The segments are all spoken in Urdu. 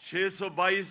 622,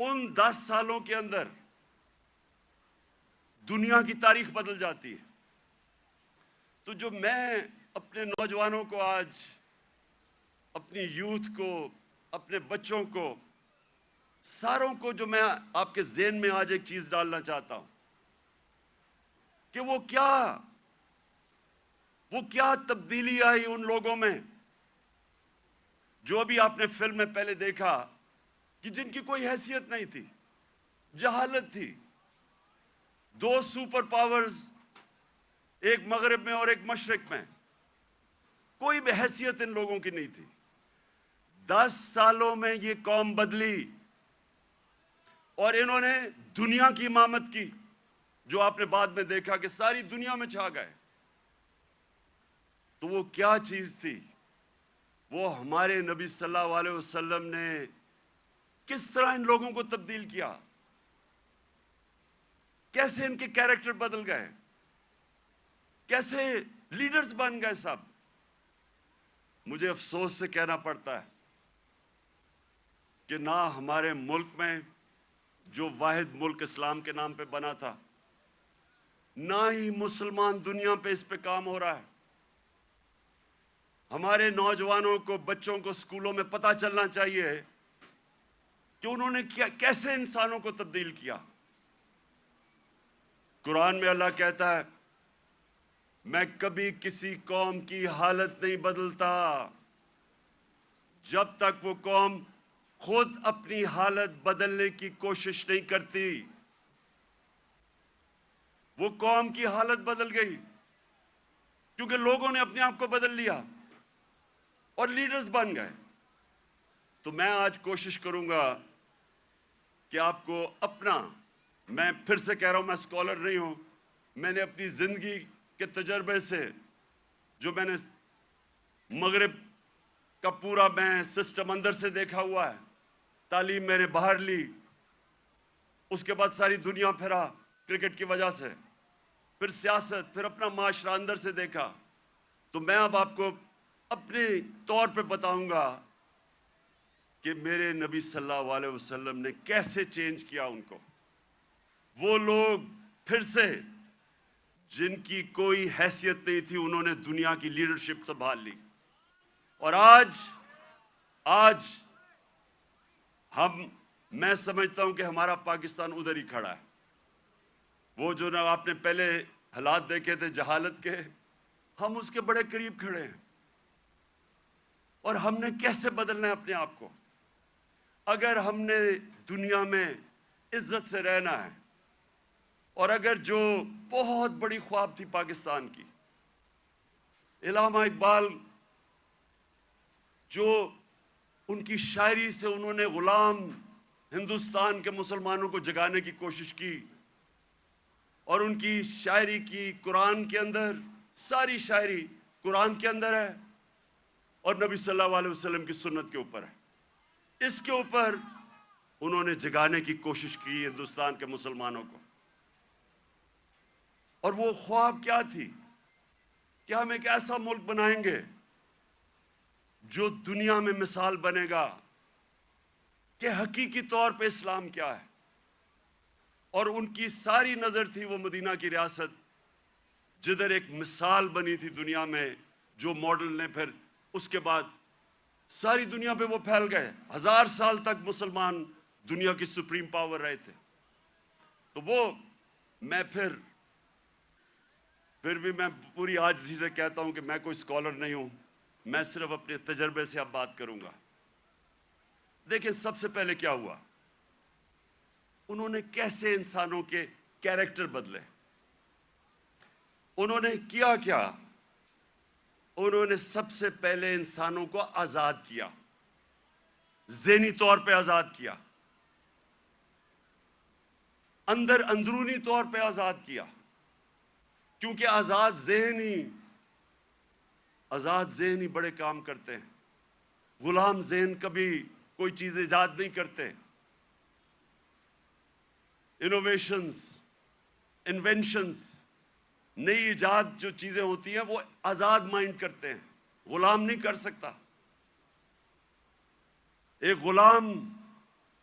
ان 10 سالوں کے اندر دنیا کی تاریخ بدل جاتی ہے. تو جو میں اپنے نوجوانوں کو آج، اپنی یوتھ کو، اپنے بچوں کو، ساروں کو جو میں آپ کے ذہن میں آج ایک چیز ڈالنا چاہتا ہوں کہ وہ کیا تبدیلی آئی ان لوگوں میں جو ابھی آپ نے فلم میں پہلے دیکھا کہ جن کی کوئی حیثیت نہیں تھی، جہالت تھی. 2 سپر پاورز، ایک مغرب میں اور ایک مشرق میں، کوئی بھی حیثیت ان لوگوں کی نہیں تھی. 10 سالوں میں یہ قوم بدلی اور انہوں نے دنیا کی امامت کی، جو آپ نے بعد میں دیکھا کہ ساری دنیا میں چھا گئے. تو وہ کیا چیز تھی؟ وہ ہمارے نبی صلی اللہ علیہ وسلم نے کس طرح ان لوگوں کو تبدیل کیا، کیسے ان کے کیریکٹر بدل گئے، کیسے لیڈرز بن گئے سب. مجھے افسوس سے کہنا پڑتا ہے کہ نہ ہمارے ملک میں، جو واحد ملک اسلام کے نام پہ بنا تھا، نہ ہی مسلمان دنیا پہ اس پہ کام ہو رہا ہے. ہمارے نوجوانوں کو، بچوں کو اسکولوں میں پتہ چلنا چاہیے کہ انہوں نے کیسے انسانوں کو تبدیل کیا. قرآن میں اللہ کہتا ہے، میں کبھی کسی قوم کی حالت نہیں بدلتا جب تک وہ قوم خود اپنی حالت بدلنے کی کوشش نہیں کرتی. وہ قوم کی حالت بدل گئی کیونکہ لوگوں نے اپنے آپ کو بدل لیا اور لیڈرز بن گئے. تو میں آج کوشش کروں گا کہ آپ کو میں پھر سے کہہ رہا ہوں، میں اسکالر نہیں ہوں، میں نے اپنی زندگی کے تجربے سے، جو میں نے مغرب کا پورا میں سسٹم اندر سے دیکھا ہوا ہے، تعلیم میں نے باہر لی، اس کے بعد ساری دنیا پھرا کرکٹ کی وجہ سے، پھر سیاست، پھر اپنا معاشرہ اندر سے دیکھا. تو میں اب آپ کو اپنے طور پہ بتاؤں گا کہ میرے نبی صلی اللہ علیہ وسلم نے کیسے چینج کیا ان کو. وہ لوگ پھر سے جن کی کوئی حیثیت نہیں تھی، انہوں نے دنیا کی لیڈرشپ سنبھال لی. اور آج میں سمجھتا ہوں کہ ہمارا پاکستان ادھر ہی کھڑا ہے. وہ جو نا آپ نے پہلے حالات دیکھے تھے جہالت کے، ہم اس کے بڑے قریب کھڑے ہیں. اور ہم نے کیسے بدلنا ہے اپنے آپ کو؟ اگر ہم نے دنیا میں عزت سے رہنا ہے، اور اگر جو بہت بڑی خواب تھی پاکستان کی، علامہ اقبال، جو ان کی شاعری سے انہوں نے غلام ہندوستان کے مسلمانوں کو جگانے کی کوشش کی، اور ان کی شاعری کی قرآن کے اندر، ساری شاعری قرآن کے اندر ہے اور نبی صلی اللہ علیہ وسلم کی سنت کے اوپر ہے. اس کے اوپر انہوں نے جگانے کی کوشش کی ہندوستان کے مسلمانوں کو. اور وہ خواب کیا تھی کہ ہم ایک ایسا ملک بنائیں گے جو دنیا میں مثال بنے گا کہ حقیقی طور پہ اسلام کیا ہے. اور ان کی ساری نظر تھی وہ مدینہ کی ریاست، جدھر ایک مثال بنی تھی دنیا میں، جو ماڈل نے پھر اس کے بعد ساری دنیا پہ وہ پھیل گئے. 1000 سال تک مسلمان دنیا کی سپریم پاور رہے تھے. تو وہ میں پھر بھی میں پوری عاجزی سے کہتا ہوں کہ میں کوئی اسکالر نہیں ہوں، میں صرف اپنے تجربے سے اب بات کروں گا. دیکھیں سب سے پہلے کیا ہوا، انہوں نے کیسے انسانوں کے کیریکٹر بدلے. انہوں نے کیا انہوں نے سب سے پہلے انسانوں کو آزاد کیا، ذہنی طور پہ آزاد کیا، اندرونی طور پہ آزاد کیا. کیونکہ آزاد ذہنی بڑے کام کرتے ہیں. غلام ذہن کبھی کوئی چیز ایجاد نہیں کرتے. انوینشنز، نئی ایجاد جو چیزیں ہوتی ہیں وہ آزاد مائنڈ کرتے ہیں، غلام نہیں کر سکتا. ایک غلام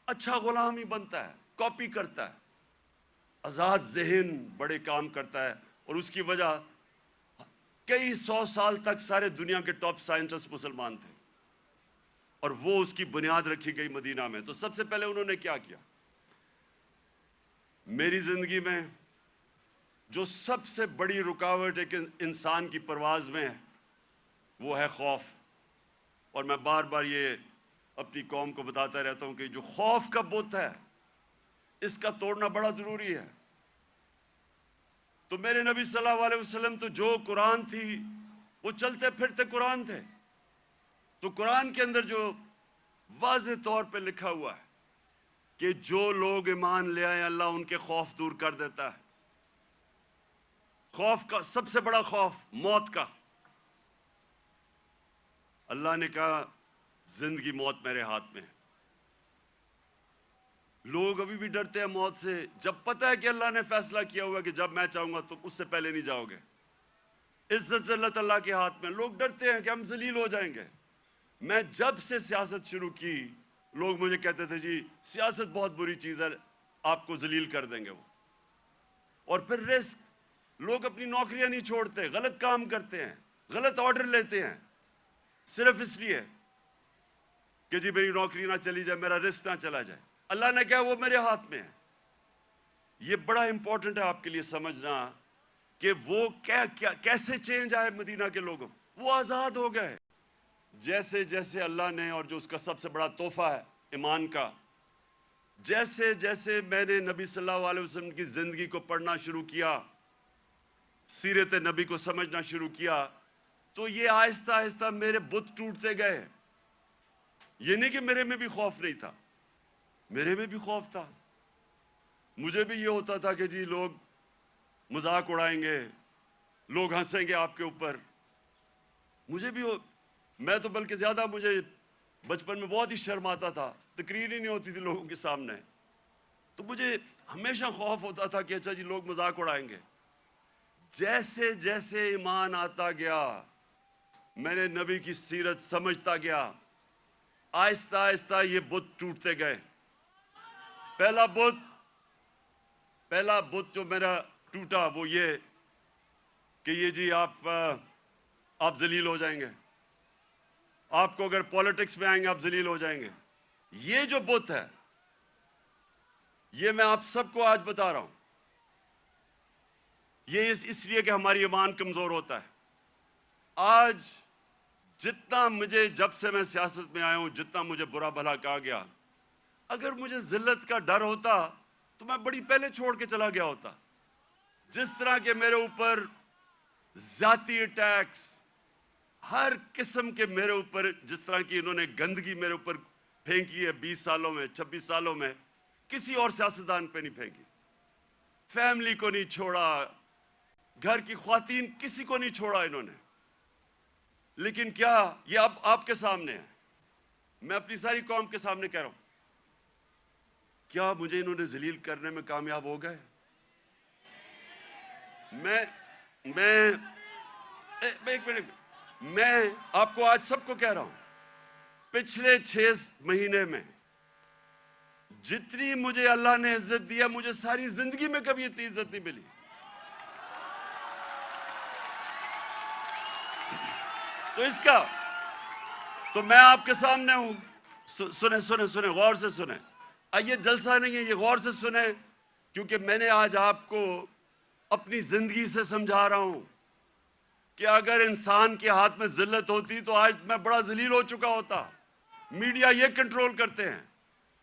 اچھا غلام ہی بنتا ہے، کاپی کرتا ہے. آزاد ذہن بڑے کام کرتا ہے، اور اس کی وجہ کئی 100 سال تک سارے دنیا کے ٹاپ سائنٹسٹ مسلمان تھے، اور وہ اس کی بنیاد رکھی گئی مدینہ میں. تو سب سے پہلے انہوں نے کیا کیا؟ میری زندگی میں جو سب سے بڑی رکاوٹ ایک انسان کی پرواز میں ہے وہ ہے خوف. اور میں بار بار یہ اپنی قوم کو بتاتا رہتا ہوں کہ جو خوف کا بت ہے اس کا توڑنا بڑا ضروری ہے. تو میرے نبی صلی اللہ علیہ وسلم تو جو قرآن تھی وہ چلتے پھرتے قرآن تھے. تو قرآن کے اندر جو واضح طور پہ لکھا ہوا ہے کہ جو لوگ ایمان لے آئے اللہ ان کے خوف دور کر دیتا ہے. خوف کا سب سے بڑا خوف موت کا. اللہ نے کہا زندگی موت میرے ہاتھ میں ہے. لوگ ابھی بھی ڈرتے ہیں موت سے، جب پتہ ہے کہ اللہ نے فیصلہ کیا ہوا کہ جب میں چاہوں گا تم اس سے پہلے نہیں جاؤ گے. عزت ذلت اللہ کے ہاتھ میں. لوگ ڈرتے ہیں کہ ہم ذلیل ہو جائیں گے. میں جب سے سیاست شروع کی لوگ مجھے کہتے تھے جی سیاست بہت بری چیز ہے، آپ کو ذلیل کر دیں گے وہ. اور پھر رسک، لوگ اپنی نوکریاں نہیں چھوڑتے، غلط کام کرتے ہیں، غلط آرڈر لیتے ہیں صرف اس لیے کہ جی میری نوکری نہ چلی جائے، میرا رسک نہ چلا جائے. اللہ نے کہا وہ میرے ہاتھ میں ہے. یہ بڑا امپورٹنٹ ہے آپ کے لیے سمجھنا کہ وہ کیسے چینج آئے مدینہ کے لوگوں. وہ آزاد ہو گئے جیسے جیسے اللہ نے، اور جو اس کا سب سے بڑا تحفہ ہے ایمان کا، جیسے جیسے میں نے نبی صلی اللہ علیہ وسلم کی زندگی کو پڑھنا شروع کیا، سیرت نبی کو سمجھنا شروع کیا، تو یہ آہستہ آہستہ میرے بت ٹوٹتے گئے. یہ نہیں کہ میرے میں بھی خوف نہیں تھا، میرے میں بھی خوف تھا. مجھے بھی یہ ہوتا تھا کہ جی لوگ مذاق اڑائیں گے، لوگ ہنسیں گے آپ کے اوپر. مجھے بھی میں تو بلکہ زیادہ، مجھے بچپن میں بہت ہی شرم آتا تھا، تقریر ہی نہیں ہوتی تھی لوگوں کے سامنے. تو مجھے ہمیشہ خوف ہوتا تھا کہ اچھا جی لوگ مذاق اڑائیں گے. جیسے جیسے ایمان آتا گیا، میں نے نبی کی سیرت سمجھتا گیا، آہستہ آہستہ یہ بت ٹوٹتے گئے. پہلا بت جو میرا ٹوٹا وہ یہ کہ یہ جی آپ ذلیل ہو جائیں گے، آپ کو اگر پولیٹکس میں آئیں گے آپ ذلیل ہو جائیں گے. یہ جو بت ہے یہ میں آپ سب کو آج بتا رہا ہوں، یہ اس لیے کہ ہماری ایمان کمزور ہوتا ہے. آج جتنا مجھے، جب سے میں سیاست میں آیا ہوں، جتنا مجھے برا بھلا کہا گیا، اگر مجھے ذلت کا ڈر ہوتا تو میں بڑی پہلے چھوڑ کے چلا گیا ہوتا. جس طرح کے میرے اوپر ذاتی اٹیکس، ہر قسم کے میرے اوپر، جس طرح کی انہوں نے گندگی میرے اوپر پھینکی ہے 20 سالوں میں، 26 سالوں میں، کسی اور سیاستدان پہ نہیں پھینکی. فیملی کو نہیں چھوڑا، گھر کی خواتین کسی کو نہیں چھوڑا انہوں نے. لیکن کیا یہ اب آپ کے سامنے ہے، میں اپنی ساری قوم کے سامنے کہہ رہا ہوں، کیا مجھے انہوں نے ذلیل کرنے میں کامیاب ہو گئے؟ میں آپ کو آج سب کو کہہ رہا ہوں، پچھلے 6 مہینے میں جتنی مجھے اللہ نے عزت دیا، مجھے ساری زندگی میں کبھی اتنی عزت نہیں ملی. تو اس کا تو میں آپ کے سامنے ہوں. سنیں غور سے سنیں. یہ جلسہ نہیں ہے، یہ غور سے سنیں، کیونکہ میں نے آج آپ کو اپنی زندگی سے سمجھا رہا ہوں کہ اگر انسان کے ہاتھ میں ذلت ہوتی تو آج میں بڑا ذلیل ہو چکا ہوتا. میڈیا یہ کنٹرول کرتے ہیں،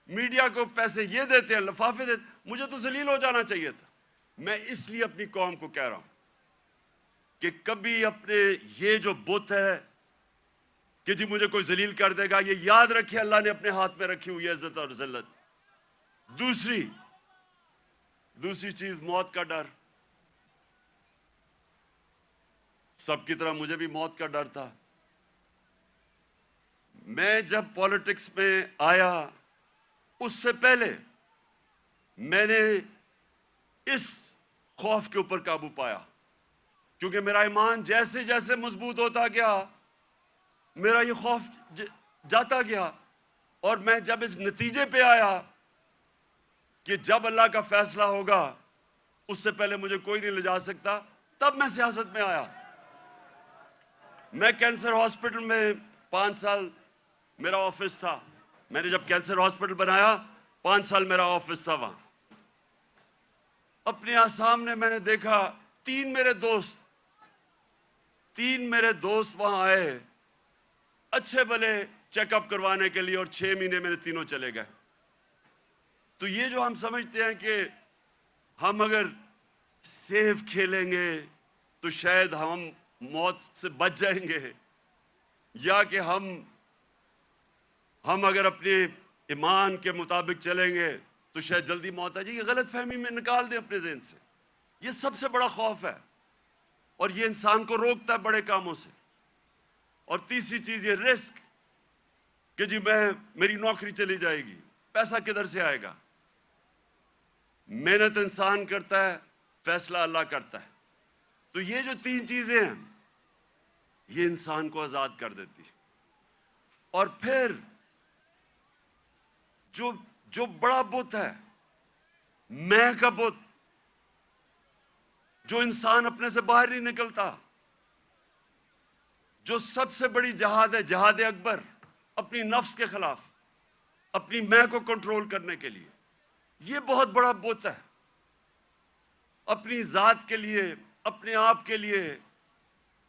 میڈیا کو پیسے یہ دیتے ہیں، لفافے دیتے ہیں. مجھے تو ذلیل ہو جانا چاہیے تھا. میں اس لیے اپنی قوم کو کہہ رہا ہوں کہ کبھی اپنے یہ جو بت ہے کہ جی مجھے کوئی ذلیل کر دے گا، یہ یاد رکھے اللہ نے اپنے ہاتھ میں رکھی ہوئی عزت اور ذلت. دوسری چیز موت کا ڈر. سب کی طرح مجھے بھی موت کا ڈر تھا. میں جب پالیٹکس میں آیا اس سے پہلے میں نے اس خوف کے اوپر قابو پایا، کیونکہ میرا ایمان جیسے جیسے مضبوط ہوتا گیا میرا یہ خوف جاتا گیا. اور میں جب اس نتیجے پہ آیا کہ جب اللہ کا فیصلہ ہوگا اس سے پہلے مجھے کوئی نہیں لے جا سکتا، تب میں سیاست میں آیا۔ میں کینسر ہاسپٹل میں 5 سال میرا آفس تھا۔ میں نے جب کینسر ہاسپٹل بنایا 5 سال میرا آفس تھا وہاں۔ اپنے سامنے میں نے دیکھا 3 میرے دوست وہاں آئے اچھے بھلے چیک اپ کروانے کے لیے، اور 6 مہینے میں تینوں چلے گئے۔ تو یہ جو ہم سمجھتے ہیں کہ ہم اگر سیف کھیلیں گے تو شاید ہم موت سے بچ جائیں گے، یا کہ ہم اگر اپنے ایمان کے مطابق چلیں گے تو شاید جلدی موت آ جائے، یہ غلط فہمی میں نکال دیں اپنے ذہن سے۔ یہ سب سے بڑا خوف ہے، اور یہ انسان کو روکتا ہے بڑے کاموں سے۔ اور تیسری چیز یہ رسک، کہ جی میری نوکری چلی جائے گی، پیسہ کدھر سے آئے گا؟ محنت انسان کرتا ہے، فیصلہ اللہ کرتا ہے۔ تو یہ جو 3 چیزیں ہیں یہ انسان کو آزاد کر دیتی۔ اور پھر جو بڑا بت ہے، میں کا بت، جو انسان اپنے سے باہر نہیں نکلتا، جو سب سے بڑی جہاد ہے، جہاد اکبر، اپنی نفس کے خلاف، اپنی میں کو کنٹرول کرنے کے لیے، یہ بہت بڑا بت ہے۔ اپنی ذات کے لیے، اپنے آپ کے لیے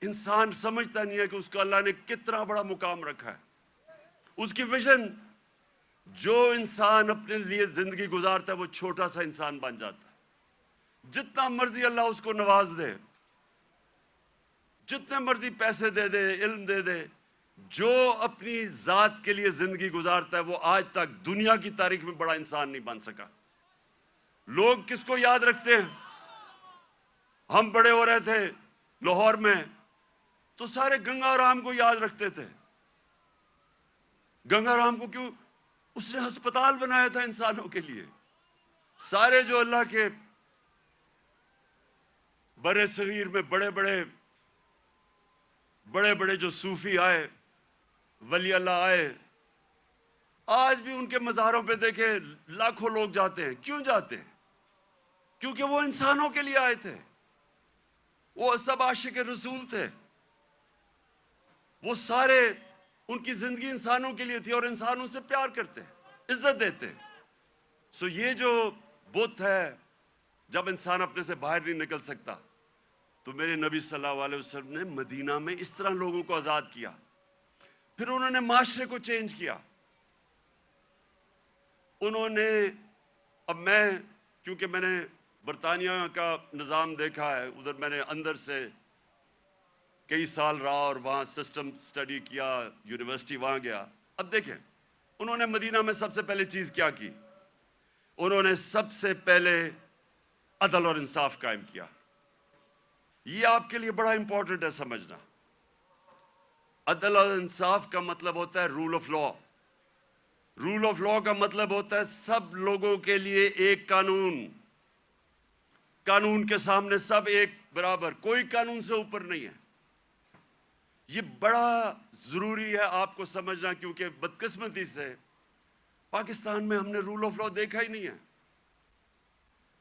انسان سمجھتا نہیں ہے کہ اس کو اللہ نے کتنا بڑا مقام رکھا ہے۔ اس کی ویژن، جو انسان اپنے لیے زندگی گزارتا ہے وہ چھوٹا سا انسان بن جاتا ہے۔ جتنا مرضی اللہ اس کو نواز دے، جتنے مرضی پیسے دے دے، علم دے دے، جو اپنی ذات کے لیے زندگی گزارتا ہے وہ آج تک دنیا کی تاریخ میں بڑا انسان نہیں بن سکا۔ لوگ کس کو یاد رکھتے ہیں؟ ہم بڑے ہو رہے تھے لاہور میں تو سارے گنگا رام کو یاد رکھتے تھے۔ گنگا رام کو کیوں؟ اس نے ہسپتال بنایا تھا انسانوں کے لیے۔ سارے جو اللہ کے برے صغیر میں بڑے بڑے جو صوفی آئے، ولی اللہ آئے، آج بھی ان کے مزاروں پہ دیکھیں لاکھوں لوگ جاتے ہیں۔ کیوں جاتے ہیں؟ کیونکہ وہ انسانوں کے لیے آئے تھے۔ وہ سب عاشق رسول تھے، وہ سارے، ان کی زندگی انسانوں کے لیے تھی، اور انسانوں سے پیار کرتے، عزت دیتے۔ سو یہ جو بت ہے، جب انسان اپنے سے باہر نہیں نکل سکتا، تو میرے نبی صلی اللہ علیہ وسلم نے مدینہ میں اس طرح لوگوں کو آزاد کیا۔ پھر انہوں نے معاشرے کو چینج کیا۔ انہوں نے، اب کیونکہ میں نے برطانیہ کا نظام دیکھا ہے، ادھر میں نے اندر سے کئی سال رہا اور وہاں سسٹم سٹڈی کیا، یونیورسٹی وہاں گیا۔ اب دیکھیں انہوں نے مدینہ میں سب سے پہلے چیز کیا کی؟ انہوں نے سب سے پہلے عدل اور انصاف قائم کیا۔ یہ آپ کے لیے بڑا امپورٹنٹ ہے سمجھنا۔ عدل اور انصاف کا مطلب ہوتا ہے rule of law. Rule of law کا مطلب ہوتا ہے سب لوگوں کے لیے ایک قانون، قانون کے سامنے سب ایک برابر، کوئی قانون سے اوپر نہیں ہے۔ یہ بڑا ضروری ہے آپ کو سمجھنا، کیونکہ بدقسمتی سے پاکستان میں ہم نے رول آف لا دیکھا ہی نہیں ہے۔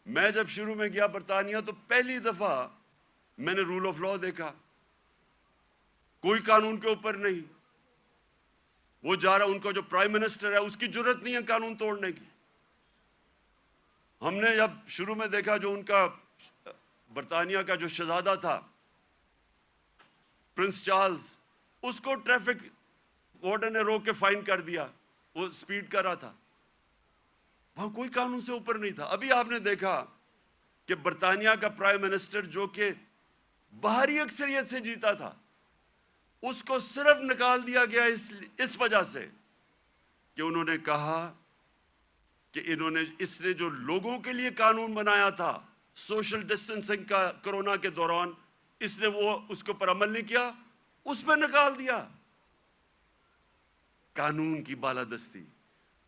میں جب شروع میں گیا برطانیہ تو پہلی دفعہ میں نے رول آف لا دیکھا۔ کوئی قانون کے اوپر نہیں، وہ جا رہا، ان کا جو پرائم منسٹر ہے اس کی جرت نہیں ہے قانون توڑنے کی۔ ہم نے جب شروع میں دیکھا، جو ان کا برطانیہ کا جو شہزادہ تھا پرنس چارلز، اس کو ٹریفک وارڈن نے روک کے فائن کر دیا، وہ سپیڈ کر رہا تھا۔ وہاں کوئی قانون سے اوپر نہیں تھا۔ ابھی آپ نے دیکھا کہ برطانیہ کا پرائم منسٹر، جو کہ باہری اکثریت سے جیتا تھا، اس کو صرف نکال دیا گیا اس وجہ سے کہ انہوں نے کہا کہ اس نے جو لوگوں کے لیے قانون بنایا تھا سوشل ڈسٹنسنگ کا کرونا کے دوران، اس نے اس کے اوپر عمل نہیں کیا، اس پہ نکال دیا۔ قانون کی بالادستی۔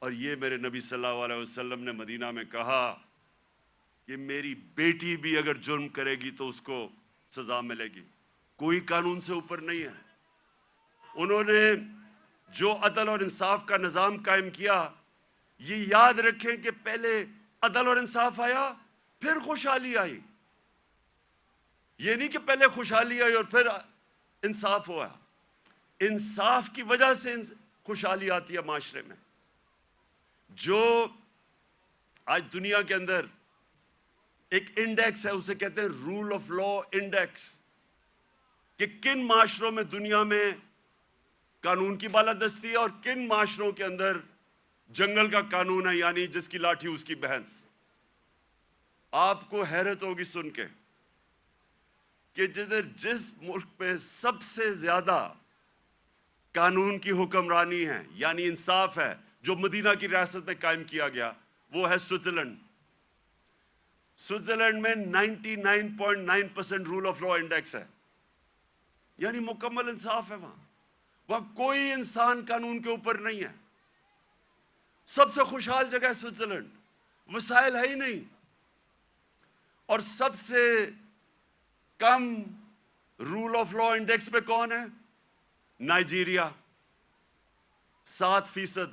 اور یہ میرے نبی صلی اللہ علیہ وسلم نے مدینہ میں کہا کہ میری بیٹی بھی اگر جرم کرے گی تو اس کو سزا ملے گی، کوئی قانون سے اوپر نہیں ہے۔ انہوں نے جو عدل اور انصاف کا نظام قائم کیا، یہ یاد رکھیں کہ پہلے عدل اور انصاف آیا پھر خوشحالی آئی. یہ نہیں کہ پہلے خوشحالی آئی اور پھر انصاف ہوا. انصاف کی وجہ سے خوشحالی آتی ہے معاشرے میں. جو آج دنیا کے اندر ایک انڈیکس ہے, اسے کہتے ہیں رول آف لا انڈیکس, کہ کن معاشروں میں دنیا میں قانون کی بالادستی ہے اور کن معاشروں کے اندر جنگل کا قانون ہے, یعنی جس کی لاٹھی اس کی بھینس. آپ کو حیرت ہوگی سن کے کہ جس ملک میں سب سے زیادہ قانون کی حکمرانی ہے, یعنی انصاف ہے, جو مدینہ کی ریاست میں قائم کیا گیا, وہ ہے سوئٹزرلینڈ. سوئٹزرلینڈ میں 99.9% رول آف لا انڈیکس ہے, یعنی مکمل انصاف ہے. وہاں کوئی انسان قانون کے اوپر نہیں ہے. سب سے خوشحال جگہ ہے سوئٹزرلینڈ, وسائل ہے ہی نہیں. اور سب سے کم رول آف لا انڈیکس پہ کون ہے؟ نائجیریا, 7%.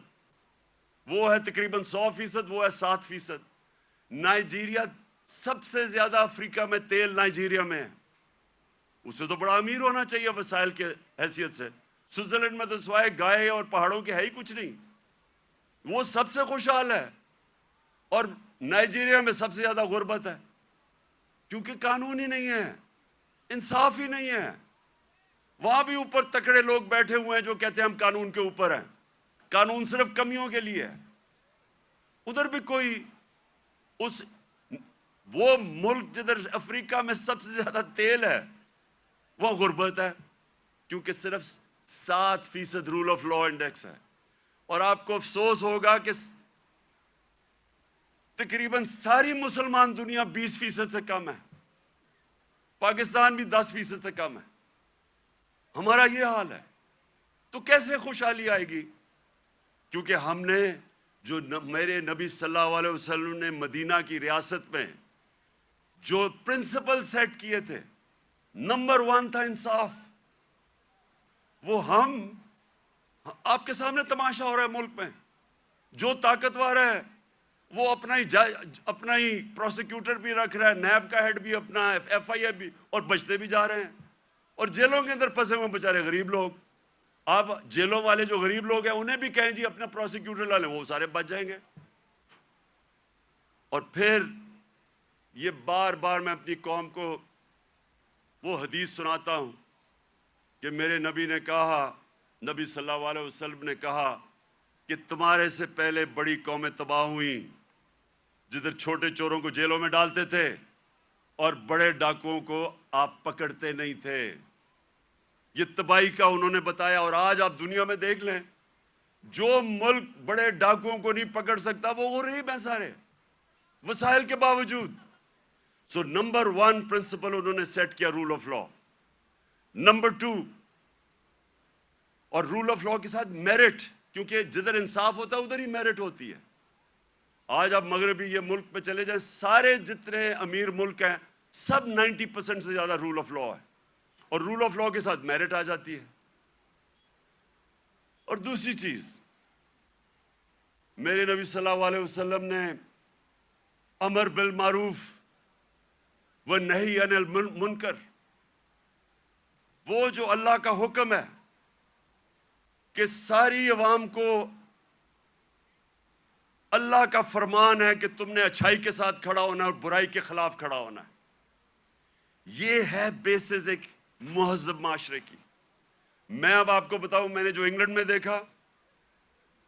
وہ ہے تقریباً 100%, وہ ہے 7%. نائجیریا سب سے زیادہ افریقہ میں تیل نائجیریا میں ہے. اسے تو بڑا امیر ہونا چاہیے وسائل کے حیثیت سے. سوئٹزرلینڈ میں تو سوائے گائے اور پہاڑوں کے ہے ہی کچھ نہیں. وہ سب سے خوشحال ہے. اور نائجیریا میں سب سے زیادہ غربت ہے, کیونکہ قانون ہی نہیں ہے, انصاف ہی نہیں ہے. وہاں بھی اوپر تکڑے لوگ بیٹھے ہوئے ہیں جو کہتے ہیں ہم قانون کے اوپر ہیں. قانون صرف کمیوں کے لیے ہے. ادھر بھی کوئی وہ ملک جدھر افریقہ میں سب سے زیادہ تیل ہے, وہ غربت ہے, کیونکہ صرف 7% رول آف لا انڈیکس ہے. اور آپ کو افسوس ہوگا کہ تقریباً ساری مسلمان دنیا 20% سے کم ہے. پاکستان بھی 10% سے کم ہے. ہمارا یہ حال ہے. تو کیسے خوشحالی آئے گی؟ کیونکہ ہم نے جو میرے نبی صلی اللہ علیہ وسلم نے مدینہ کی ریاست میں جو پرنسپل سیٹ کیے تھے, نمبر 1 تھا انصاف. وہ آپ کے سامنے تماشا ہو رہا ہے ملک میں. جو طاقتور ہے وہ اپنا ہی پروسیکیوٹر بھی رکھ رہا ہے, نیب کا ہیڈ بھی اپنا, FIA بھی, اور بچتے بھی جا رہے ہیں. اور جیلوں کے اندر پھنسے ہوئے بیچارے غریب لوگ. آپ جیلوں والے جو غریب لوگ ہیں انہیں بھی کہیں جی اپنا پروسیکیوٹر لا لیں, وہ سارے بچ جائیں گے. اور پھر یہ بار بار میں اپنی قوم کو وہ حدیث سناتا ہوں کہ میرے نبی نے کہا, نبی صلی اللہ علیہ وسلم نے کہا کہ تمہارے سے پہلے بڑی قومیں تباہ ہوئیں جدھر چھوٹے چوروں کو جیلوں میں ڈالتے تھے اور بڑے ڈاکوؤں کو آپ پکڑتے نہیں تھے. یہ تباہی کا انہوں نے بتایا. اور آج آپ دنیا میں دیکھ لیں, جو ملک بڑے ڈاکوؤں کو نہیں پکڑ سکتا وہ غریب ہیں سارے, وسائل کے باوجود. سو نمبر 1 پرنسپل انہوں نے سیٹ کیا رول آف لا. نمبر 2, اور رول آف لا کے ساتھ میرٹ, کیونکہ جدھر انصاف ہوتا ہے ادھر ہی میرٹ ہوتی ہے. آج آپ مغربی یہ ملک پہ چلے جائیں, سارے جتنے امیر ملک ہیں سب 90% سے زیادہ رول آف لا ہے, اور رول آف لا کے ساتھ میرٹ آ جاتی ہے. اور دوسری چیز, میرے نبی صلی اللہ علیہ وسلم نے امر بالمعروف و نہی عن المنکر, وہ جو اللہ کا حکم ہے کہ ساری عوام کو اللہ کا فرمان ہے کہ تم نے اچھائی کے ساتھ کھڑا ہونا ہے اور برائی کے خلاف کھڑا ہونا ہے. یہ ہے بیسز ایک مہذب معاشرے کی. میں اب آپ کو بتاؤں, میں نے جو انگلینڈ میں دیکھا,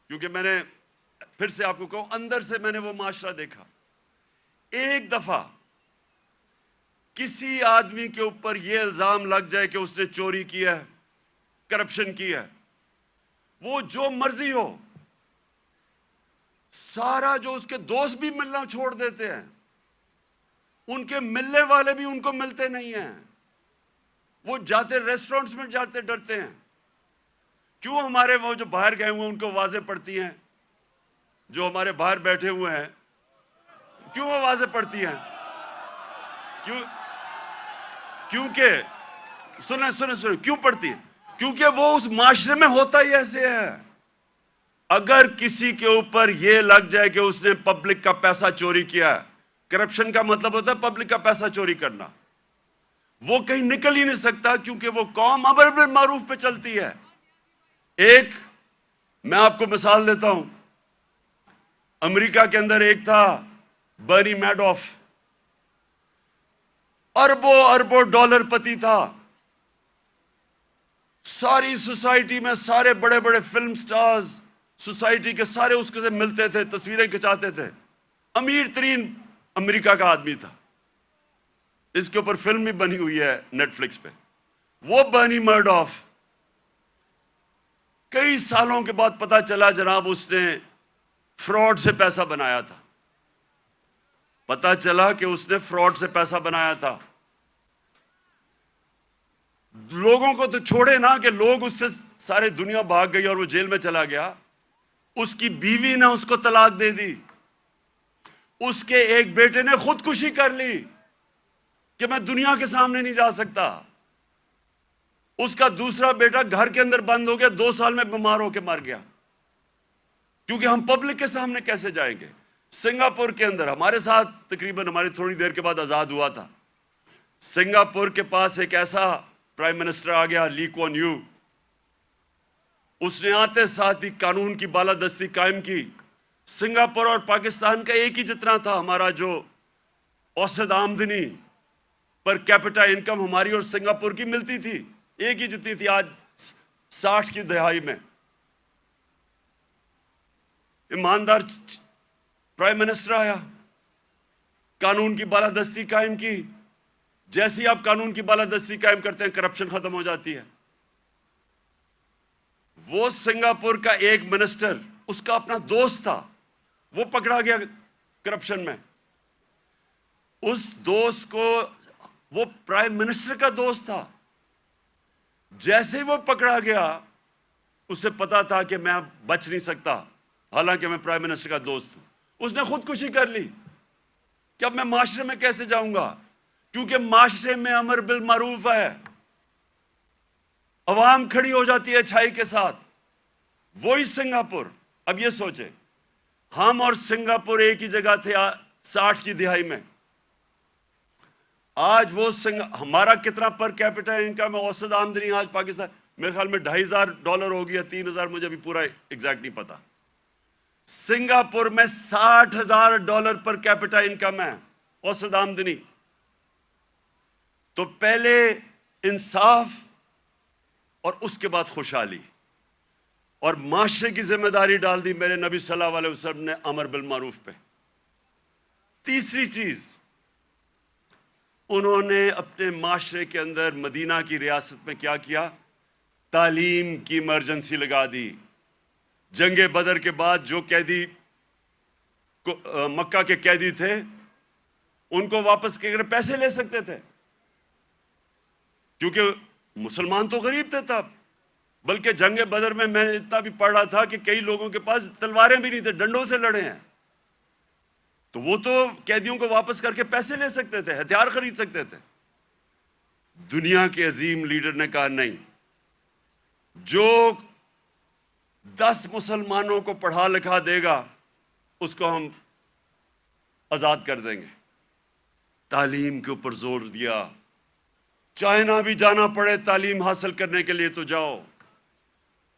کیونکہ میں نے پھر سے آپ کو کہوں اندر سے میں نے وہ معاشرہ دیکھا. ایک دفعہ کسی آدمی کے اوپر یہ الزام لگ جائے کہ اس نے چوری کی ہے, کرپشن کی ہے, وہ جو مرضی ہو, سارا جو اس کے دوست بھی ملنا چھوڑ دیتے ہیں, ان کے ملنے والے بھی ان کو ملتے نہیں ہیں, وہ جاتے ریسٹورنٹس میں جاتے ڈرتے ہیں. کیوں ہمارے وہ جو باہر گئے ہوئے ان کو واضح پڑتی ہیں, جو ہمارے باہر بیٹھے ہوئے ہیں کیوں وہ واضح پڑتی ہیں؟ کیونکہ سنیں کیوں پڑتی ہے؟ کیونکہ وہ اس معاشرے میں ہوتا ہی ایسے ہے. اگر کسی کے اوپر یہ لگ جائے کہ اس نے پبلک کا پیسہ چوری کیا ہے، کرپشن کا مطلب ہوتا ہے پبلک کا پیسہ چوری کرنا، وہ کہیں نکل ہی نہیں سکتا، کیونکہ وہ قوم امر بالمعروف پہ چلتی ہے۔ ایک میں آپ کو مثال دیتا ہوں، امریکہ کے اندر ایک تھا برنی میڈوف، اربوں اربوں ڈالر پتی تھا، ساری سوسائٹی میں سارے بڑے بڑے فلم سٹارز سوسائٹی کے سارے اس کے سے ملتے تھے، تصویریں کھچاتے تھے، امیر ترین امریکہ کا آدمی تھا۔ اس کے اوپر فلم بھی بنی ہوئی ہے نیٹ فلکس پہ۔ وہ برنی میڈوف کئی سالوں کے بعد پتا چلا جناب اس نے فراڈ سے پیسہ بنایا تھا، پتا چلا کہ اس نے فراڈ سے پیسہ بنایا تھا۔ لوگوں کو تو چھوڑے نا کہ لوگ اس سے سارے دنیا بھاگ گئی اور وہ جیل میں چلا گیا، اس کی بیوی نے اس کو طلاق دے دی، اس کے ایک بیٹے نے خودکشی کر لی کہ میں دنیا کے سامنے نہیں جا سکتا، اس کا دوسرا بیٹا گھر کے اندر بند ہو گیا، 2 سال میں بیمار ہو کے مر گیا، کیونکہ ہم پبلک کے سامنے کیسے جائیں گے۔ سنگاپور کے اندر ہمارے ساتھ تقریباً ہماری تھوڑی دیر کے بعد آزاد ہوا تھا، سنگاپور کے پاس ایک ایسا پرائم منسٹر آ گیا لی کوان یو، اس نے آتے ساتھ ہی قانون کی بالادستی قائم کی۔ سنگاپور اور پاکستان کا ایک ہی جتنا تھا، ہمارا جو اوسط آمدنی پر کیپٹا انکم ہماری اور سنگاپور کی ملتی تھی، ایک ہی جتنی تھی آج 60 کی دہائی میں۔ ایماندار پرائم منسٹر آیا، قانون کی بالادستی قائم کی۔ جیسے ہی آپ قانون کی بالادستی قائم کرتے ہیں کرپشن ختم ہو جاتی ہے۔ وہ سنگاپور کا ایک منسٹر، اس کا اپنا دوست تھا، وہ پکڑا گیا کرپشن میں۔ اس دوست کو، وہ پرائم منسٹر کا دوست تھا، جیسے ہی وہ پکڑا گیا اسے پتا تھا کہ میں بچ نہیں سکتا، حالانکہ میں پرائم منسٹر کا دوست ہوں، اس نے خودکشی کر لی کہ اب میں معاشرے میں کیسے جاؤں گا، کیونکہ معاشرے میں امر بالمعروف ہے، عوام کھڑی ہو جاتی ہے اچھائی کے ساتھ۔ وہی سنگاپور، اب یہ سوچیں ہم اور سنگاپور ایک ہی جگہ تھے 60 کی دہائی میں، آج وہ ہمارا کتنا پر کیپٹا انکم ہے، اوسط آمدنی آج پاکستان میرے خیال میں $2,500 ہو گیا، 3,000 مجھے ابھی پورا ایگزیکٹ نہیں پتا۔ سنگاپور میں $60,000 پر کیپٹا انکم ہے، اوسط آمدنی۔ تو پہلے انصاف اور اس کے بعد خوشحالی اور معاشرے کی ذمہ داری ڈال دی میرے نبی صلی اللہ علیہ وسلم نے امر بالمعروف پہ۔ تیسری چیز، انہوں نے اپنے معاشرے کے اندر مدینہ کی ریاست میں کیا کیا؟ تعلیم کی ایمرجنسی لگا دی۔ جنگ بدر کے بعد جو قیدی مکہ کے قیدی تھے ان کو واپس کے پیسے لے سکتے تھے، کیونکہ مسلمان تو غریب تھے تب، بلکہ جنگ بدر میں نے اتنا بھی پڑھ رہا تھا کہ کئی لوگوں کے پاس تلواریں بھی نہیں تھے، ڈنڈوں سے لڑے ہیں، تو وہ تو قیدیوں کو واپس کر کے پیسے لے سکتے تھے، ہتھیار خرید سکتے تھے۔ دنیا کے عظیم لیڈر نے کہا نہیں، جو 10 مسلمانوں کو پڑھا لکھا دے گا اس کو ہم آزاد کر دیں گے۔ تعلیم کے اوپر زور دیا، چائنا بھی جانا پڑے تعلیم حاصل کرنے کے لیے تو جاؤ،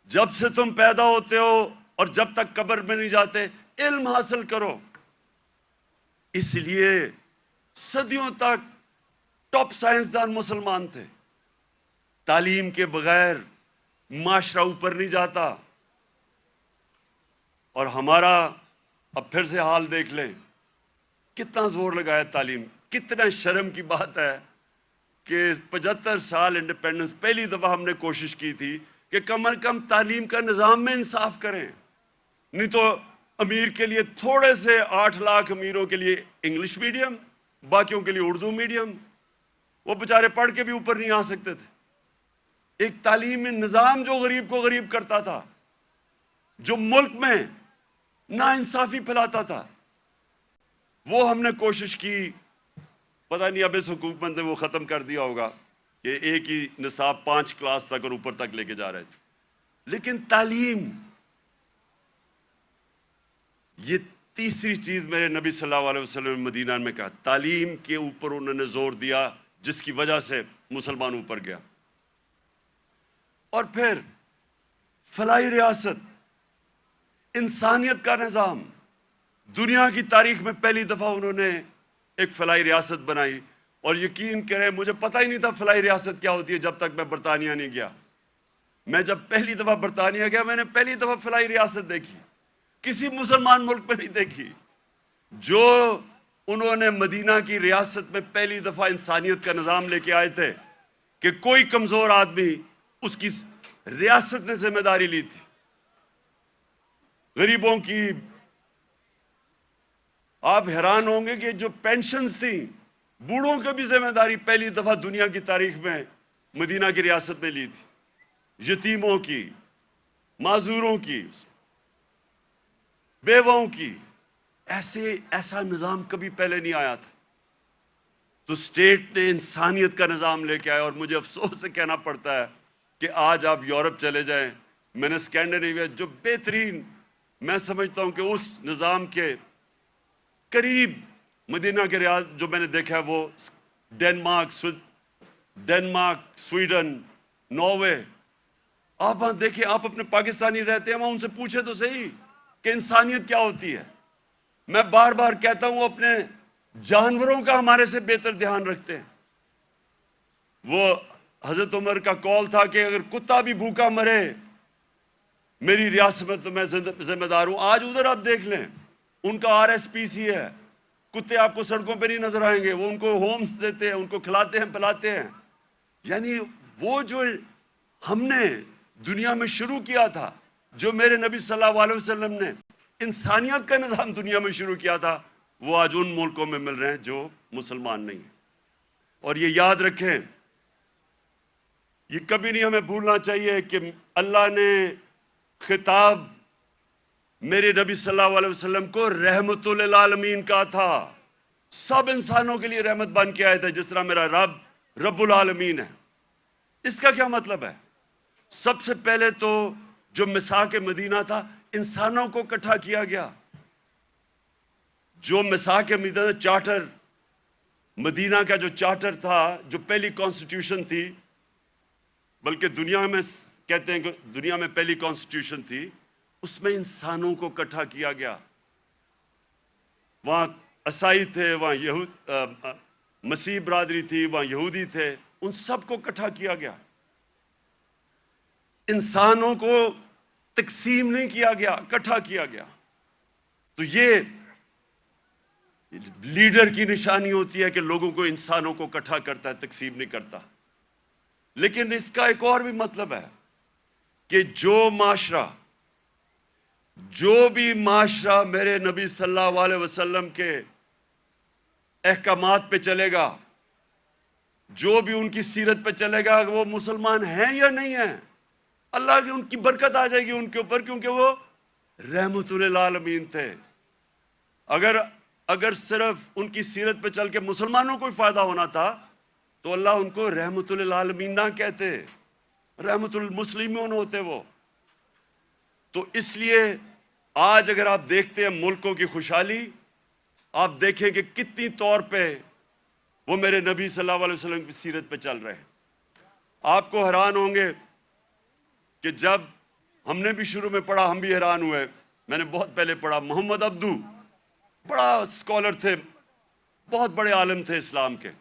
جب سے تم پیدا ہوتے ہو اور جب تک قبر میں نہیں جاتے علم حاصل کرو۔ اس لیے صدیوں تک ٹاپ سائنسدان مسلمان تھے۔ تعلیم کے بغیر معاشرہ اوپر نہیں جاتا۔ اور ہمارا اب پھر سے حال دیکھ لیں، کتنا زور لگایا تعلیم۔ کتنا شرم کی بات ہے کہ 75 سال انڈیپینڈنس، پہلی دفعہ ہم نے کوشش کی تھی کہ کم از کم تعلیم کا نظام میں انصاف کریں، نہیں تو امیر کے لیے تھوڑے سے 8 لاکھ امیروں کے لیے انگلش میڈیم، باقیوں کے لیے اردو میڈیم، وہ بیچارے پڑھ کے بھی اوپر نہیں آ سکتے تھے۔ ایک تعلیمی نظام جو غریب کو غریب کرتا تھا، جو ملک میں ناانصافی پھیلاتا تھا، وہ ہم نے کوشش کی۔ پتہ نہیں اب اس حکومت نے وہ ختم کر دیا ہوگا کہ ایک ہی نصاب 5 کلاس تک اور اوپر تک لے کے جا رہے تھے، لیکن تعلیم یہ تیسری چیز میرے نبی صلی اللہ علیہ وسلم نے مدینہ میں کہا، تعلیم کے اوپر انہوں نے زور دیا، جس کی وجہ سے مسلمان اوپر گیا۔ اور پھر فلاحی ریاست، انسانیت کا نظام، دنیا کی تاریخ میں پہلی دفعہ انہوں نے ایک فلاحی ریاست بنائی۔ اور یقین کریں مجھے پتہ ہی نہیں تھا فلاحی ریاست کیا ہوتی ہے جب تک میں برطانیہ نہیں گیا۔ میں جب پہلی دفعہ برطانیہ گیا میں نے پہلی دفعہ فلاحی ریاست دیکھی، کسی مسلمان ملک میں نہیں دیکھی۔ جو انہوں نے مدینہ کی ریاست میں پہلی دفعہ انسانیت کا نظام لے کے آئے تھے کہ کوئی کمزور آدمی اس کی ریاست نے ذمہ داری لی تھی، غریبوں کی۔ آپ حیران ہوں گے کہ جو پینشنز تھیں، بوڑھوں کی بھی ذمہ داری پہلی دفعہ دنیا کی تاریخ میں مدینہ کی ریاست میں لی تھی، یتیموں کی، معذوروں کی، بیواؤں کی۔ ایسا نظام کبھی پہلے نہیں آیا تھا۔ تو اسٹیٹ نے انسانیت کا نظام لے کے آیا۔ اور مجھے افسوس سے کہنا پڑتا ہے کہ آج آپ یورپ چلے جائیں، میں نے اسکینڈینیویا جو بہترین میں سمجھتا ہوں کہ اس نظام کے قریب مدینہ کے ریاض جو میں نے دیکھا ہے وہ ڈنمارک، سویڈن، ناروے۔ آپ وہاں دیکھیں، آپ اپنے پاکستانی رہتے ہیں وہاں، ان سے پوچھے تو صحیح کہ انسانیت کیا ہوتی ہے۔ میں بار بار کہتا ہوں اپنے جانوروں کا ہمارے سے بہتر دھیان رکھتے ہیں۔ وہ حضرت عمر کا قول تھا کہ اگر کتا بھی بھوکا مرے میری ریاست میں تو میں ذمہ دار ہوں۔ آج ادھر آپ دیکھ لیں، ان کا RSPC ہے، کتے آپ کو سڑکوں پہ نہیں نظر آئیں گے، وہ ان کو ہومز دیتے ہیں، ان کو کھلاتے ہیں پلاتے ہیں۔ یعنی وہ جو ہم نے دنیا میں شروع کیا تھا، جو میرے نبی صلی اللہ علیہ وسلم نے انسانیت کا نظام دنیا میں شروع کیا تھا، وہ آج ان ملکوں میں مل رہے ہیں جو مسلمان نہیں ہیں۔ اور یہ یاد رکھیں، یہ کبھی نہیں ہمیں بھولنا چاہیے کہ اللہ نے خطاب میرے نبی صلی اللہ علیہ وسلم کو رحمت للعالمین کہا تھا۔ سب انسانوں کے لیے رحمت بن کے آئے تھے، جس طرح میرا رب رب العالمین ہے۔ اس کا کیا مطلب ہے؟ سب سے پہلے تو جو میثاق مدینہ تھا، انسانوں کو اکٹھا کیا گیا۔ جو میثاق مدینہ چارٹر، مدینہ کا جو چارٹر تھا، جو پہلی کانسٹیٹیوشن تھی، بلکہ دنیا میں کہتے ہیں کہ دنیا میں پہلی کانسٹیٹیوشن تھی، اس میں انسانوں کو اکٹھا کیا گیا۔ وہاں عیسائی تھے، وہاں مسیح برادری تھی، وہاں یہودی تھے، ان سب کو اکٹھا کیا گیا۔ انسانوں کو تقسیم نہیں کیا گیا، اکٹھا کیا گیا۔ تو یہ لیڈر کی نشانی ہوتی ہے کہ لوگوں کو، انسانوں کو اکٹھا کرتا ہے، تقسیم نہیں کرتا۔ لیکن اس کا ایک اور بھی مطلب ہے کہ جو بھی معاشرہ میرے نبی صلی اللہ علیہ وسلم کے احکامات پہ چلے گا، جو بھی ان کی سیرت پہ چلے گا، وہ مسلمان ہیں یا نہیں ہیں، اللہ کی ان کی برکت آ جائے گی ان کے اوپر، کیونکہ وہ رحمت للعالمین تھے۔ اگر صرف ان کی سیرت پہ چل کے مسلمانوں کو ہی فائدہ ہونا تھا تو اللہ ان کو رحمت للعالمین نہ کہتے، رحمت المسلمون ہوتے وہ۔ تو اس لیے آج اگر آپ دیکھتے ہیں ملکوں کی خوشحالی، آپ دیکھیں کہ کتنی طور پہ وہ میرے نبی صلی اللہ علیہ وسلم کی سیرت پہ چل رہے ہیں۔ آپ کو حیران ہوں گے کہ جب ہم نے بھی شروع میں پڑھا، ہم بھی حیران ہوئے۔ میں نے بہت پہلے پڑھا، محمد عبدو بڑا اسکالر تھے، بہت بڑے عالم تھے اسلام کے۔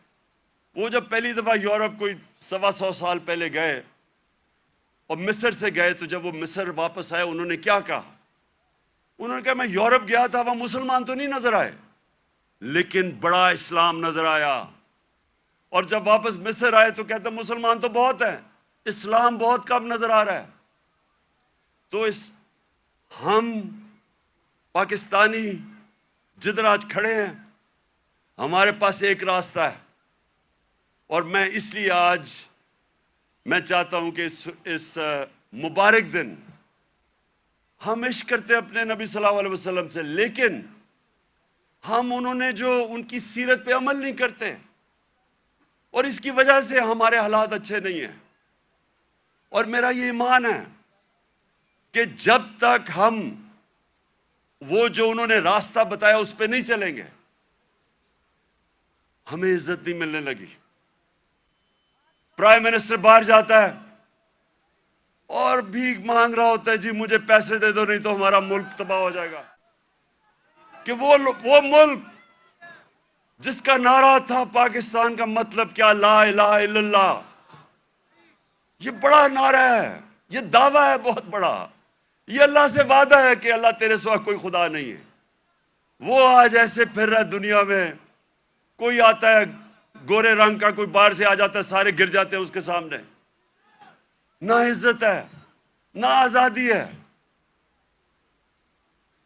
وہ جب پہلی دفعہ یورپ کوئی 125 سال پہلے گئے اور مصر سے گئے، تو جب وہ مصر واپس آئے، انہوں نے کیا کہا؟ انہوں نے کہا میں یورپ گیا تھا، وہاں مسلمان تو نہیں نظر آئے، لیکن بڑا اسلام نظر آیا۔ اور جب واپس مصر آئے تو کہتے مسلمان تو بہت ہیں، اسلام بہت کم نظر آ رہا ہے۔ تو ہم پاکستانی جدھر آج کھڑے ہیں، ہمارے پاس ایک راستہ ہے، اور میں اس لیے آج میں چاہتا ہوں کہ اس مبارک دن ہم عشق کرتے اپنے نبی صلی اللہ علیہ وسلم سے، لیکن ہم انہوں نے جو ان کی سیرت پہ عمل نہیں کرتے، اور اس کی وجہ سے ہمارے حالات اچھے نہیں ہیں۔ اور میرا یہ ایمان ہے کہ جب تک ہم وہ جو انہوں نے راستہ بتایا اس پہ نہیں چلیں گے، ہمیں عزت نہیں ملنے لگی۔ پرائم منسٹر باہر جاتا ہے اور بھیک مانگ رہا ہوتا ہے، جی مجھے پیسے دے دو نہیں تو ہمارا ملک تباہ ہو جائے گا۔ کہ وہ ملک جس کا نعرہ تھا پاکستان کا مطلب کیا، لا الہ الا اللہ، یہ بڑا نعرہ ہے، یہ دعویٰ ہے بہت بڑا، یہ اللہ سے وعدہ ہے کہ اللہ تیرے سوا کوئی خدا نہیں ہے۔ وہ آج ایسے پھر رہا ہے دنیا میں، کوئی آتا ہے گورے رنگ کا، کوئی باہر سے آ جاتا ہے، سارے گر جاتے ہیں اس کے سامنے۔ نہ عزت ہے، نہ آزادی ہے۔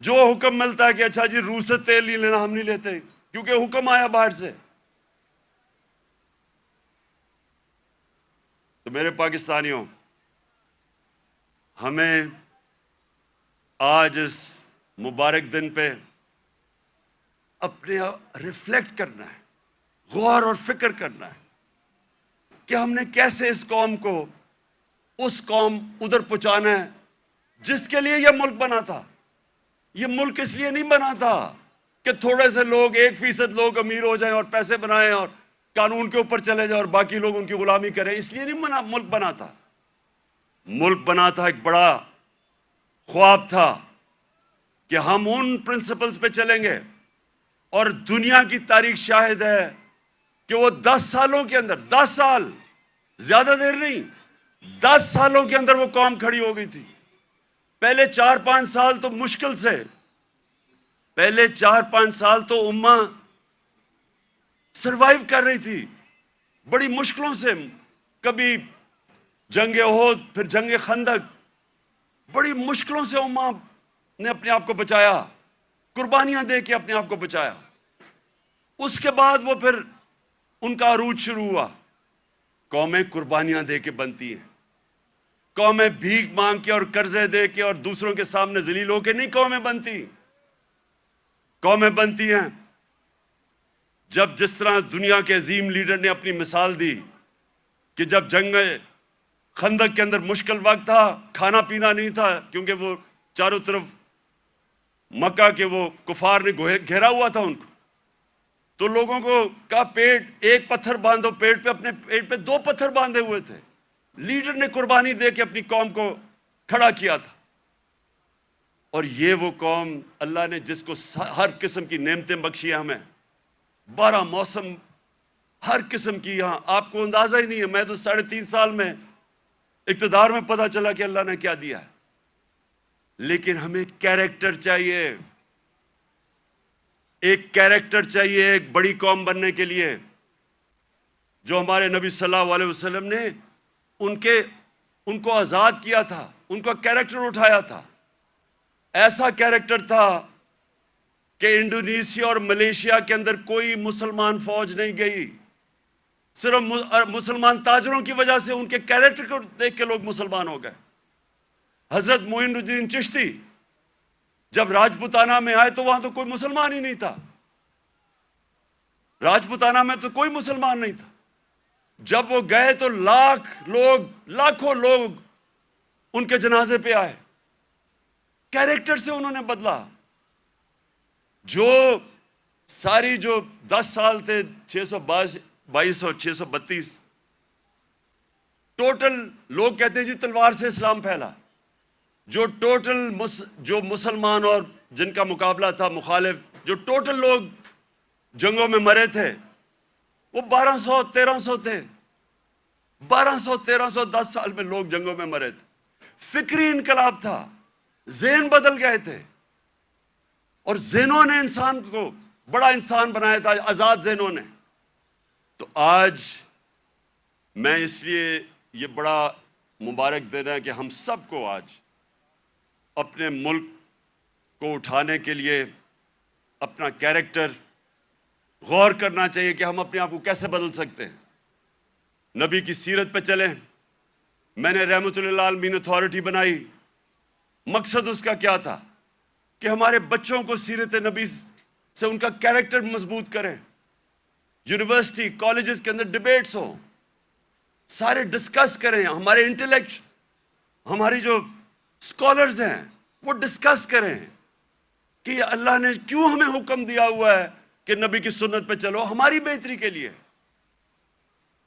جو حکم ملتا ہے کہ اچھا جی روس سے تیل نہیں لینا، ہم نہیں لیتے کیونکہ حکم آیا باہر سے۔ تو میرے پاکستانیوں، ہمیں آج اس مبارک دن پہ اپنے ریفلیکٹ کرنا ہے، غور اور فکر کرنا ہے کہ ہم نے کیسے اس قوم کو اس قوم ادھر پہنچانا ہے جس کے لیے یہ ملک بنا تھا۔ یہ ملک اس لیے نہیں بنا تھا کہ تھوڑے سے لوگ، 1% لوگ امیر ہو جائیں اور پیسے بنائیں اور قانون کے اوپر چلے جائیں اور باقی لوگ ان کی غلامی کریں، اس لیے نہیں ملک بنا تھا۔ ملک بنا تھا، ایک بڑا خواب تھا کہ ہم ان پرنسپلز پہ چلیں گے، اور دنیا کی تاریخ شاہد ہے کہ وہ 10 سالوں کے اندر، 10 سال، زیادہ دیر نہیں، 10 سالوں کے اندر وہ قوم کھڑی ہو گئی تھی۔ پہلے 4-5 سال تو مشکل سے، پہلے 4-5 سال تو امہ سروائیو کر رہی تھی بڑی مشکلوں سے، کبھی جنگ احد، پھر جنگ خندق، بڑی مشکلوں سے امہ نے اپنے آپ کو بچایا، قربانیاں دے کے اپنے آپ کو بچایا۔ اس کے بعد وہ پھر ان کا عروج شروع ہوا۔ قومیں قربانیاں دے کے بنتی ہیں، قومیں بھیک مانگ کے اور قرضے دے کے اور دوسروں کے سامنے ذلیل ہو کے نہیں قومیں بنتی۔ قومیں بنتی ہیں جب، جس طرح دنیا کے عظیم لیڈر نے اپنی مثال دی کہ جب جنگ خندق کے اندر مشکل وقت تھا، کھانا پینا نہیں تھا کیونکہ وہ چاروں طرف مکہ کے وہ کفار نے گھیرا ہوا تھا ان کو، تو لوگوں کو کہا ایک پتھر باندھو پیٹ پہ، اپنے پیٹ پہ 2 پتھر باندھے ہوئے تھے۔ لیڈر نے قربانی دے کے اپنی قوم کو کھڑا کیا تھا۔ اور یہ وہ قوم، اللہ نے جس کو ہر قسم کی نعمتیں بخشی ہیں ہمیں، 12 موسم، ہر قسم کی، یہاں آپ کو اندازہ ہی نہیں ہے۔ میں تو 3.5 سال میں اقتدار میں پتہ چلا کہ اللہ نے کیا دیا ہے۔ لیکن ہمیں کیریکٹر چاہیے، ایک کیریکٹر چاہیے ایک بڑی قوم بننے کے لیے، جو ہمارے نبی صلی اللہ علیہ وسلم نے ان کو آزاد کیا تھا، ان کا کیریکٹر اٹھایا تھا۔ ایسا کیریکٹر تھا کہ انڈونیشیا اور ملیشیا کے اندر کوئی مسلمان فوج نہیں گئی، صرف مسلمان تاجروں کی وجہ سے، ان کے کیریکٹر کو دیکھ کے لوگ مسلمان ہو گئے۔ حضرت معین الدین چشتی جب راجپوتانہ میں آئے تو وہاں تو کوئی مسلمان ہی نہیں تھا، راجپوتانہ میں تو کوئی مسلمان نہیں تھا۔ جب وہ گئے تو لاکھوں لوگ ان کے جنازے پہ آئے۔ کیریکٹر سے انہوں نے بدلا۔ جو ساری جو 10 سال تھے، 622 اور 632، ٹوٹل لوگ کہتے ہیں جی تلوار سے اسلام پھیلا، جو ٹوٹل جو مسلمان اور جن کا مقابلہ تھا مخالف، جو ٹوٹل لوگ جنگوں میں مرے تھے وہ 1200-1300 تھے۔ 1200-1300 10 سال میں لوگ جنگوں میں مرے تھے۔ فکری انقلاب تھا، ذہن بدل گئے تھے، اور ذہنوں نے انسان کو بڑا انسان بنایا تھا، آزاد ذہنوں نے۔ تو آج میں اس لیے یہ بڑا مبارک دن ہے کہ ہم سب کو آج اپنے ملک کو اٹھانے کے لیے اپنا کیریکٹر غور کرنا چاہیے کہ ہم اپنے آپ کو کیسے بدل سکتے ہیں۔ نبی کی سیرت پہ چلیں۔ میں نے رحمت اللہ عالمین اتھارٹی بنائی، مقصد اس کا کیا تھا کہ ہمارے بچوں کو سیرت نبی سے ان کا کیریکٹر مضبوط کریں۔ یونیورسٹی کالجز کے اندر ڈیبیٹس ہوں، سارے ڈسکس کریں، ہمارے انٹلیکٹ، ہماری جو اسکالرز ہیں وہ ڈسکس کریں کہ اللہ نے کیوں ہمیں حکم دیا ہوا ہے کہ نبی کی سنت پہ چلو، ہماری بہتری کے لیے.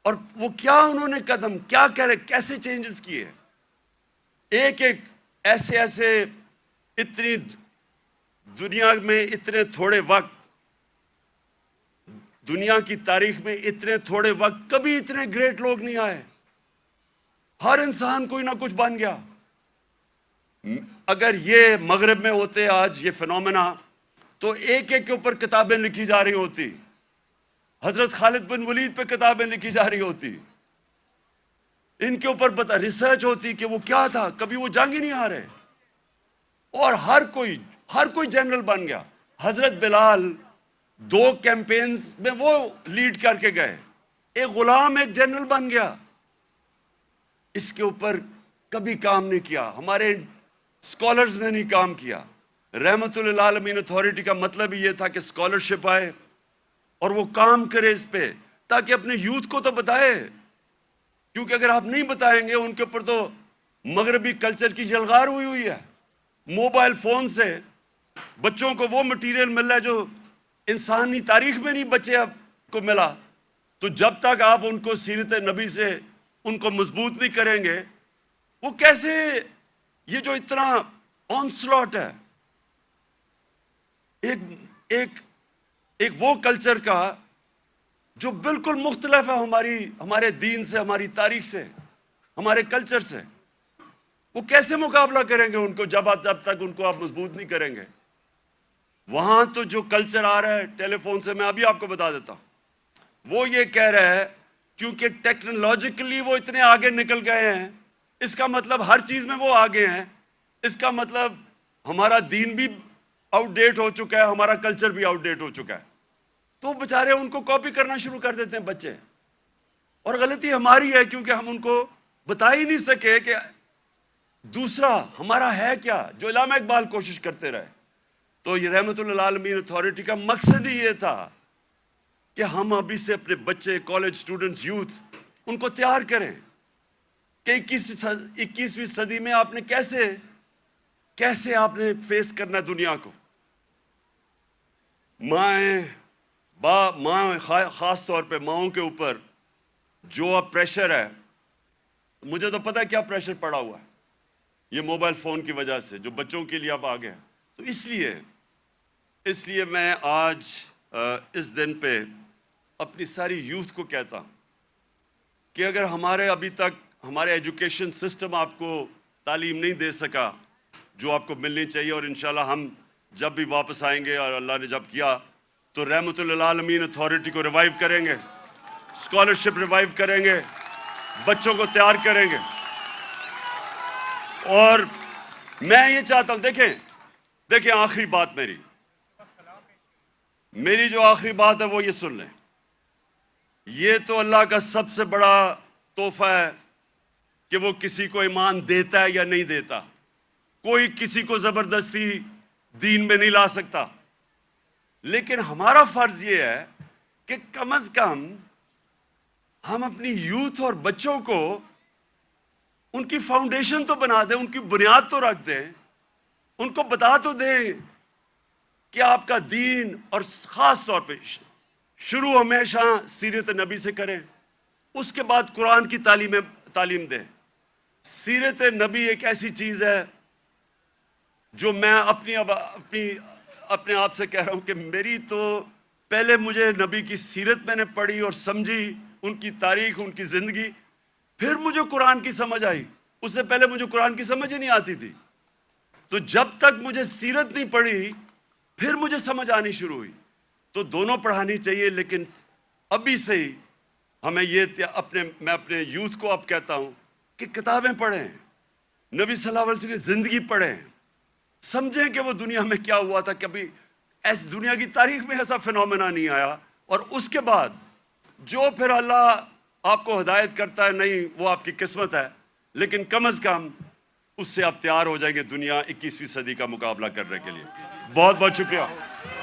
اور وہ کیا انہوں نے قدم کیا کرے، کیسے چینجز کیے، ایک ایسے اتنی دنیا میں اتنے تھوڑے وقت، دنیا کی تاریخ میں اتنے تھوڑے وقت کبھی اتنے گریٹ لوگ نہیں آئے. ہر انسان کوئی نہ کچھ بن گیا. اگر یہ مغرب میں ہوتے آج یہ فنومنا، تو ایک کے اوپر کتابیں لکھی جا رہی ہوتی. حضرت خالد بن ولید پہ کتابیں لکھی جا رہی ہوتی، ان کے اوپر ریسرچ ہوتی کہ وہ کیا تھا، کبھی وہ جنگ ہی نہیں ہارے، اور ہر کوئی جنرل بن گیا. حضرت بلال 2 کیمپینز میں وہ لیڈ کر کے گئے، ایک غلام ایک جنرل بن گیا. اس کے اوپر کبھی کام نہیں کیا، ہمارے اسکالرز نے نہیں کام کیا. رحمت للعالمین اتھارٹی کا مطلب ہی یہ تھا کہ اسکالرشپ آئے اور وہ کام کرے اس پہ، تاکہ اپنے یوتھ کو تو بتائے. کیونکہ اگر آپ نہیں بتائیں گے، ان کے اوپر تو مغربی کلچر کی یلغار ہوئی ہے. موبائل فون سے بچوں کو وہ مٹیریل مل رہا ہے جو انسانی تاریخ میں نہیں بچے اب کو ملا. تو جب تک آپ ان کو سیرت نبی سے ان کو مضبوط نہیں کریں گے، وہ کیسے، یہ جو اتنا آنسلاٹ ہے ایک وہ کلچر کا جو بالکل مختلف ہے ہمارے دین سے، ہماری تاریخ سے، ہمارے کلچر سے، وہ کیسے مقابلہ کریں گے ان کو جب تک ان کو آپ مضبوط نہیں کریں گے. وہاں تو جو کلچر آ رہا ہے ٹیلی فون سے، میں ابھی آپ کو بتا دیتا ہوں، وہ یہ کہہ رہا ہے کیونکہ ٹیکنالوجیکلی وہ اتنے آگے نکل گئے ہیں، اس کا مطلب ہر چیز میں وہ آگے ہیں، اس کا مطلب ہمارا دین بھی آؤٹ ڈیٹ ہو چکا ہے، ہمارا کلچر بھی آؤٹ ڈیٹ ہو چکا ہے. تو بےچارے ان کو کاپی کرنا شروع کر دیتے ہیں بچے. اور غلطی ہماری ہے کیونکہ ہم ان کو بتا ہی نہیں سکے کہ دوسرا ہمارا ہے کیا، جو علامہ اقبال کوشش کرتے رہے. تو یہ رحمت للعالمین اتھارٹی کا مقصد ہی یہ تھا کہ ہم ابھی سے اپنے بچے، کالج اسٹوڈنٹس، یوتھ، ان کو تیار کریں کہ 21ویں صدی میں آپ نے کیسے آپ نے فیس کرنا ہے دنیا کو. ماں خاص طور پہ ماؤں کے اوپر جو اب پریشر ہے، مجھے تو پتہ ہے کیا پریشر پڑا ہوا ہے یہ موبائل فون کی وجہ سے، جو بچوں کے لیے اب آ گیا. تو اس لیے میں آج اس دن پہ اپنی ساری یوتھ کو کہتا ہوں کہ اگر ابھی تک ہمارے ایجوکیشن سسٹم آپ کو تعلیم نہیں دے سکا جو آپ کو ملنی چاہیے، اور انشاءاللہ ہم جب بھی واپس آئیں گے اور اللہ نے جب کیا تو رحمت للعالمین اتھارٹی کو ریوائیو کریں گے، اسکالرشپ ریوائیو کریں گے، بچوں کو تیار کریں گے. اور میں یہ چاہتا ہوں، دیکھیں آخری بات میری جو آخری بات ہے وہ یہ سن لیں. یہ تو اللہ کا سب سے بڑا تحفہ ہے کہ وہ کسی کو ایمان دیتا ہے یا نہیں دیتا. کوئی کسی کو زبردستی دین میں نہیں لا سکتا. لیکن ہمارا فرض یہ ہے کہ کم از کم ہم اپنی یوتھ اور بچوں کو ان کی فاؤنڈیشن تو بنا دیں، ان کی بنیاد تو رکھ دیں، ان کو بتا تو دیں کہ آپ کا دین، اور خاص طور پہ شروع ہمیشہ سیرت نبی سے کریں، اس کے بعد قرآن کی تعلیم دیں. سیرت نبی ایک ایسی چیز ہے جو میں اپنے آپ سے کہہ رہا ہوں کہ میری تو پہلے مجھے نبی کی سیرت میں نے پڑھی اور سمجھی، ان کی تاریخ، ان کی زندگی، پھر مجھے قرآن کی سمجھ آئی. اس سے پہلے مجھے قرآن کی سمجھ ہی نہیں آتی تھی. تو جب تک مجھے سیرت نہیں پڑھی پھر مجھے سمجھ آنی شروع ہوئی. تو دونوں پڑھانی چاہیے، لیکن ابھی سے ہی ہمیں میں اپنے یوتھ کو اب کہتا ہوں کہ کتابیں پڑھیں، نبی صلی اللہ علیہ وسلم کی زندگی پڑھیں، سمجھیں کہ وہ دنیا میں کیا ہوا تھا. کبھی ایسی دنیا کی تاریخ میں ایسا فنومنا نہیں آیا. اور اس کے بعد جو پھر اللہ آپ کو ہدایت کرتا ہے، نہیں وہ آپ کی قسمت ہے، لیکن کم از کم اس سے آپ تیار ہو جائیں گے دنیا 21ویں صدی کا مقابلہ کرنے کے لیے. بہت بہت شکریہ.